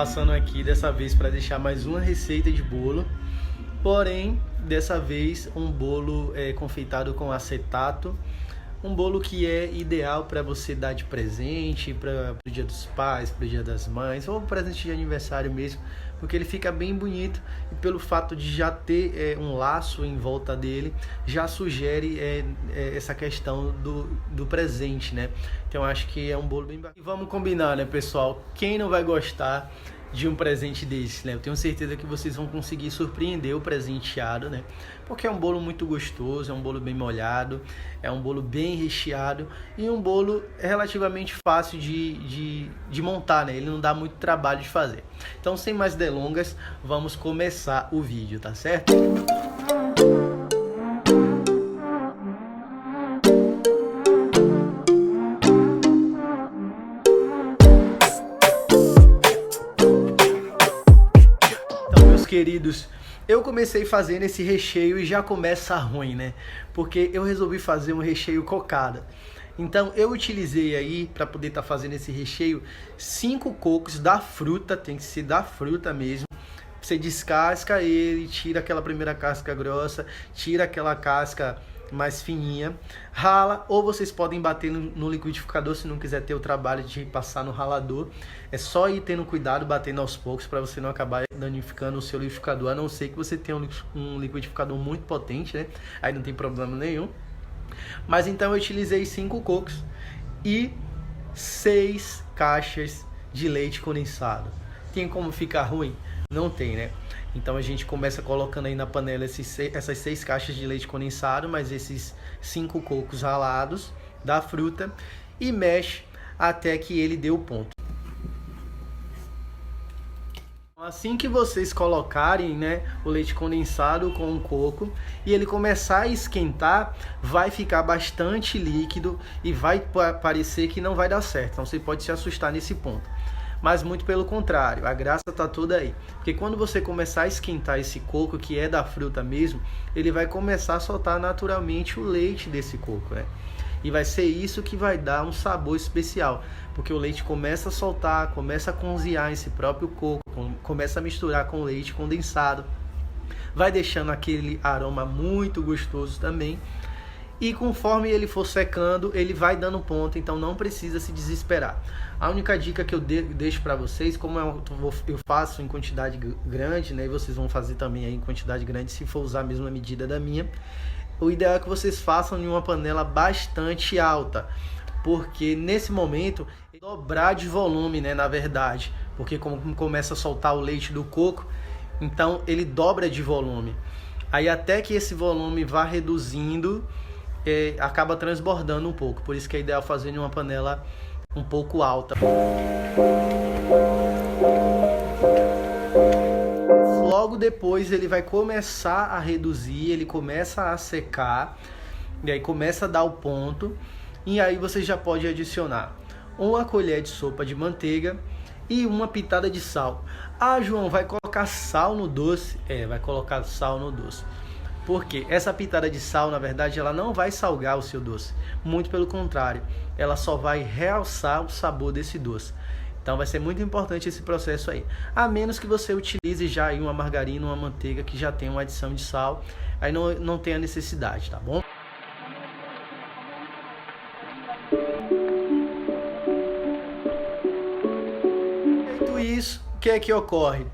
Passando aqui dessa vez para deixar mais uma receita de bolo, porém dessa vez um bolo confeitado com acetato, um bolo que é ideal para você dar de presente para o Dia dos Pais, para o Dia das Mães ou presente de aniversário mesmo, porque ele fica bem bonito e pelo fato de já ter um laço em volta dele, já sugere essa questão do presente, né? Então acho que é um bolo bem bacana. E vamos combinar, né, pessoal? Quem não vai gostar de um presente desse, né? Eu tenho certeza que vocês vão conseguir surpreender o presenteado, né? Porque é um bolo muito gostoso, é um bolo bem molhado, é um bolo bem recheado e um bolo relativamente fácil de montar, né? Ele não dá muito trabalho de fazer. Então, sem mais delongas, vamos começar o vídeo, tá certo? Queridos, eu comecei fazendo esse recheio e já começa ruim, né? Porque eu resolvi fazer um recheio cocada. Então eu utilizei aí, para poder estar fazendo esse recheio, 5 cocos da fruta, tem que ser da fruta mesmo. Você descasca ele, tira aquela primeira casca grossa, tira aquela casca mais fininha, rala, ou vocês podem bater no liquidificador se não quiser ter o trabalho de passar no ralador. É só ir tendo cuidado, batendo aos poucos para você não acabar danificando o seu liquidificador, a não ser que você tenha um liquidificador muito potente, né? Aí não tem problema nenhum. Mas então eu utilizei 5 cocos e 6 caixas de leite condensado. Tem como ficar ruim? Não tem, né? Então a gente começa colocando aí na panela essas 6 caixas de leite condensado, mais esses 5 cocos ralados da fruta e mexe até que ele dê o ponto. Assim que vocês colocarem, né, o leite condensado com o coco e ele começar a esquentar, vai ficar bastante líquido e vai parecer que não vai dar certo. Então você pode se assustar nesse ponto. Mas muito pelo contrário, a graça está toda aí. Porque quando você começar a esquentar esse coco, que é da fruta mesmo, ele vai começar a soltar naturalmente o leite desse coco, né? E vai ser isso que vai dar um sabor especial. Porque o leite começa a soltar, começa a cozinhar esse próprio coco, começa a misturar com o leite condensado. Vai deixando aquele aroma muito gostoso também. E conforme ele for secando, ele vai dando ponto, então não precisa se desesperar. A única dica que eu deixo para vocês, como eu faço em quantidade grande, né, e vocês vão fazer também aí em quantidade grande se for usar a mesma medida da minha, o ideal é que vocês façam em uma panela bastante alta, porque nesse momento dobrar de volume, né, na verdade, porque como começa a soltar o leite do coco, então ele dobra de volume. Aí até que esse volume vá reduzindo, acaba transbordando um pouco, por isso que é ideal fazer em uma panela um pouco alta. Logo depois ele vai começar a reduzir, ele começa a secar, e aí começa a dar o ponto, e aí você já pode adicionar 1 colher de sopa de manteiga e 1 pitada de sal. Ah, João, vai colocar sal no doce? Vai colocar sal no doce. Porque essa pitada de sal, na verdade, ela não vai salgar o seu doce. Muito pelo contrário, ela só vai realçar o sabor desse doce. Então vai ser muito importante esse processo aí. A menos que você utilize já aí uma margarina, uma manteiga que já tem uma adição de sal. Aí não tem a necessidade, tá bom? Feito isso, o que é que ocorre?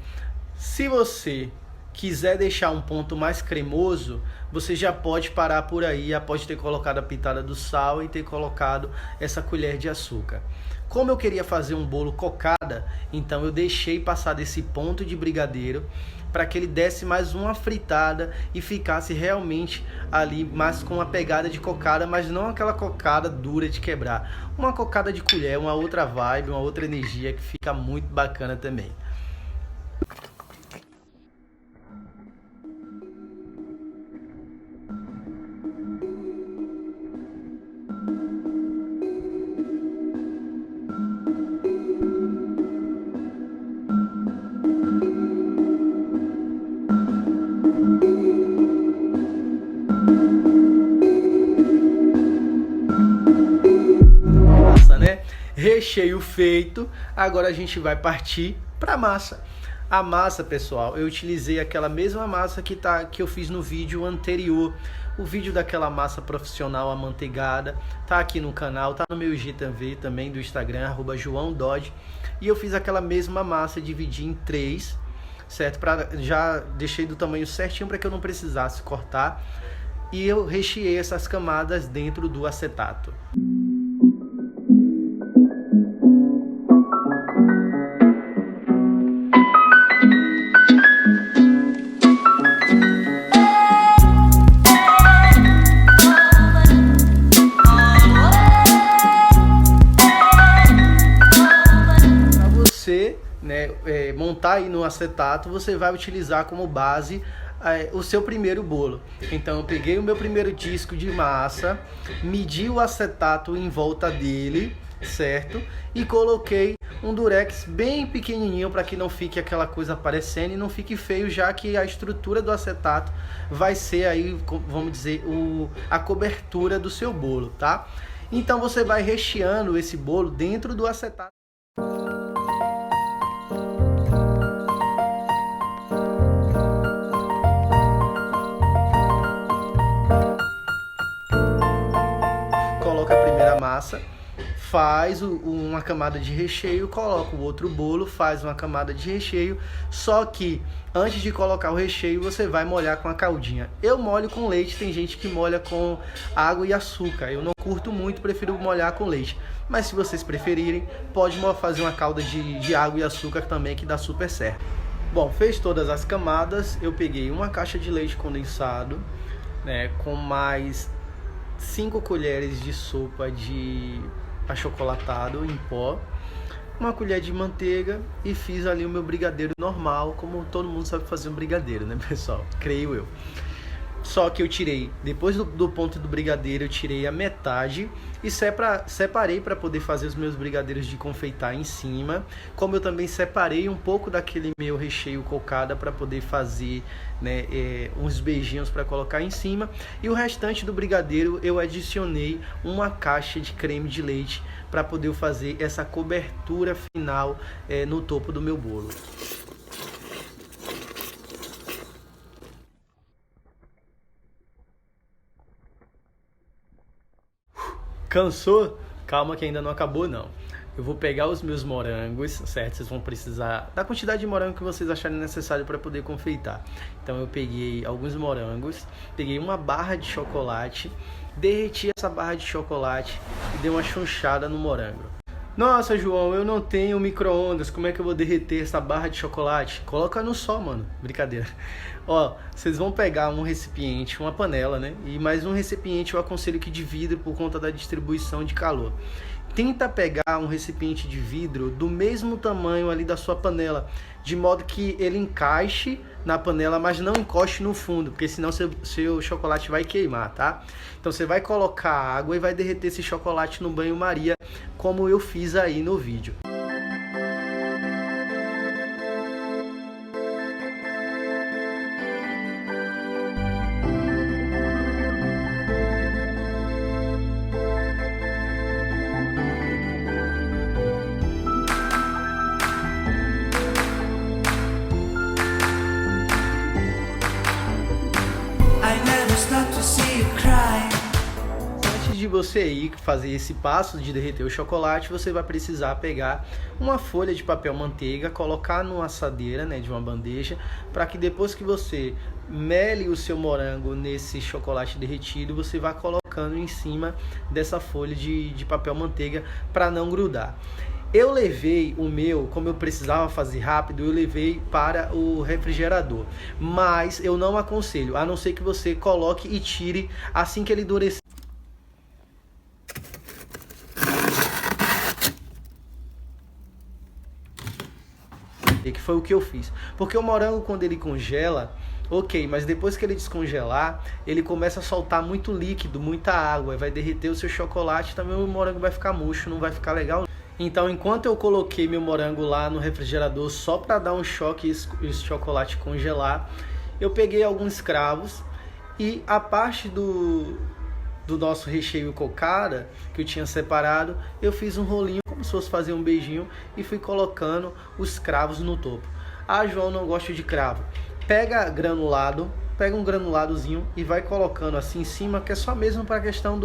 Se você quiser deixar um ponto mais cremoso, você já pode parar por aí, após ter colocado a pitada do sal e ter colocado essa colher de açúcar. Como eu queria fazer um bolo cocada, então eu deixei passar desse ponto de brigadeiro para que ele desse mais uma fritada e ficasse realmente ali mais com uma pegada de cocada, mas não aquela cocada dura de quebrar. Uma cocada de colher, uma outra vibe, uma outra energia que fica muito bacana também. Recheio feito, agora a gente vai partir para massa. A massa, pessoal, eu utilizei aquela mesma massa que eu fiz no vídeo anterior. O vídeo daquela massa profissional amanteigada tá aqui no canal, tá no meu IGTV também do Instagram, @JoãoDodge. E eu fiz aquela mesma massa, dividi em 3, certo? Já deixei do tamanho certinho para que eu não precisasse cortar. E eu recheei essas camadas dentro do acetato. Montar aí no acetato, você vai utilizar como base o seu primeiro bolo. Então eu peguei o meu primeiro disco de massa, medi o acetato em volta dele, certo? E coloquei um durex bem pequenininho para que não fique aquela coisa aparecendo e não fique feio, já que a estrutura do acetato vai ser aí, vamos dizer, a cobertura do seu bolo, tá? Então você vai recheando esse bolo dentro do acetato. Coloca a primeira massa, faz uma camada de recheio, coloca o outro bolo, faz uma camada de recheio, só que antes de colocar o recheio você vai molhar com a caldinha. Eu molho com leite, tem gente que molha com água e açúcar, eu não curto muito, prefiro molhar com leite. Mas se vocês preferirem, pode fazer uma calda de água e açúcar também, que dá super certo. Bom, fez todas as camadas, eu peguei uma caixa de leite condensado, né, com mais 5 colheres de sopa de achocolatado em pó, uma colher de manteiga e fiz ali o meu brigadeiro normal, como todo mundo sabe fazer um brigadeiro, né, pessoal? Creio eu. Só que eu tirei, depois do ponto do brigadeiro, eu tirei a metade e separei para poder fazer os meus brigadeiros de confeitar em cima. Como eu também separei um pouco daquele meu recheio cocada para poder fazer, né, uns beijinhos para colocar em cima. E o restante do brigadeiro eu adicionei uma caixa de creme de leite para poder fazer essa cobertura final no topo do meu bolo. Cansou? Calma que ainda não acabou não. Eu vou pegar os meus morangos, certo? Vocês vão precisar da quantidade de morango que vocês acharem necessário para poder confeitar. Então eu peguei alguns morangos, peguei uma barra de chocolate, derreti essa barra de chocolate e dei uma chunchada no morango. Nossa, João, eu não tenho micro-ondas, como é que eu vou derreter essa barra de chocolate? Coloca no sol, mano. Brincadeira. Ó, vocês vão pegar um recipiente, uma panela, né? E mais um recipiente eu aconselho que de vidro por conta da distribuição de calor. Tenta pegar um recipiente de vidro do mesmo tamanho ali da sua panela, de modo que ele encaixe na panela, mas não encoste no fundo, porque senão seu chocolate vai queimar, tá? Então você vai colocar água e vai derreter esse chocolate no banho-maria, como eu fiz aí no vídeo. Antes de você ir fazer esse passo de derreter o chocolate, você vai precisar pegar uma folha de papel manteiga, colocar numa assadeira, né, de uma bandeja, para que depois que você mele o seu morango nesse chocolate derretido, você vá colocando em cima dessa folha de papel manteiga para não grudar. Eu levei o meu, como eu precisava fazer rápido, eu levei para o refrigerador. Mas eu não aconselho, a não ser que você coloque e tire assim que ele endurecer. Que foi o que eu fiz. Porque o morango, quando ele congela, ok, mas depois que ele descongelar, ele começa a soltar muito líquido, muita água, vai derreter o seu chocolate, também o morango vai ficar murcho, não vai ficar legal. Então, enquanto eu coloquei meu morango lá no refrigerador só para dar um choque e esse chocolate congelar, eu peguei alguns cravos e a parte do nosso recheio cocada que eu tinha separado, eu fiz um rolinho como se fosse fazer um beijinho, e fui colocando os cravos no topo. Ah, João, não gosto de cravo. Pega um granuladozinho e vai colocando assim em cima, que é só mesmo para a questão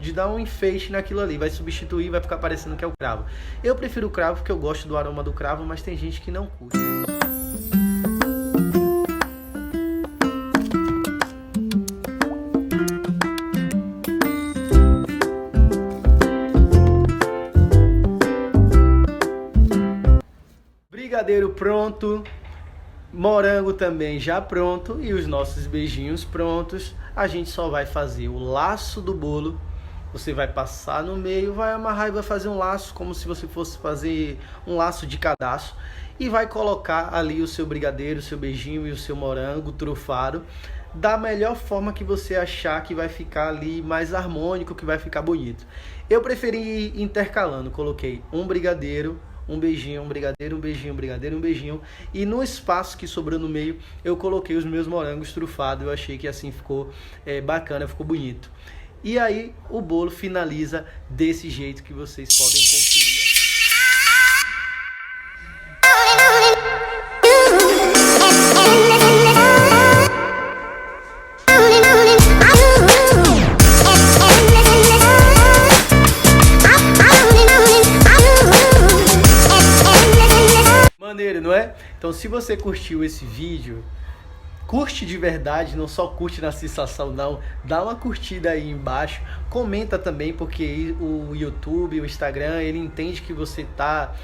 de dar um enfeite naquilo ali. Vai substituir, vai ficar parecendo que é o cravo. Eu prefiro o cravo porque eu gosto do aroma do cravo, mas tem gente que não curte. Brigadeiro pronto, morango também já pronto e os nossos beijinhos prontos. A gente só vai fazer o laço do bolo. Você vai passar no meio, vai amarrar e vai fazer um laço como se você fosse fazer um laço de cadastro. E vai colocar ali o seu brigadeiro, o seu beijinho e o seu morango trufado da melhor forma que você achar que vai ficar ali mais harmônico, que vai ficar bonito. Eu preferi ir intercalando, coloquei um brigadeiro, um beijinho, um brigadeiro, um beijinho, um brigadeiro, um beijinho. E no espaço que sobrou no meio, eu coloquei os meus morangos trufados. Eu achei que assim ficou bacana, ficou bonito. E aí o bolo finaliza desse jeito que vocês podem conferir. Maneiro, não é? Então, se você curtiu esse vídeo, curte de verdade, não só curte na sensação não, dá uma curtida aí embaixo, comenta também, porque o YouTube, o Instagram, ele entende que você tá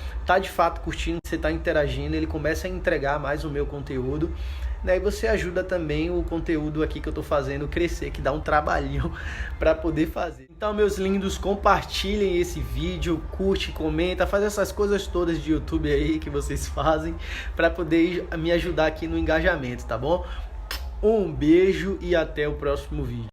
de fato curtindo, você tá interagindo, ele começa a entregar mais o meu conteúdo, né? E você ajuda também o conteúdo aqui que eu tô fazendo crescer, que dá um trabalhinho para poder fazer. Então, meus lindos, compartilhem esse vídeo, curte, comenta, faz essas coisas todas de YouTube aí que vocês fazem para poder me ajudar aqui no engajamento, tá bom? Um beijo e até o próximo vídeo.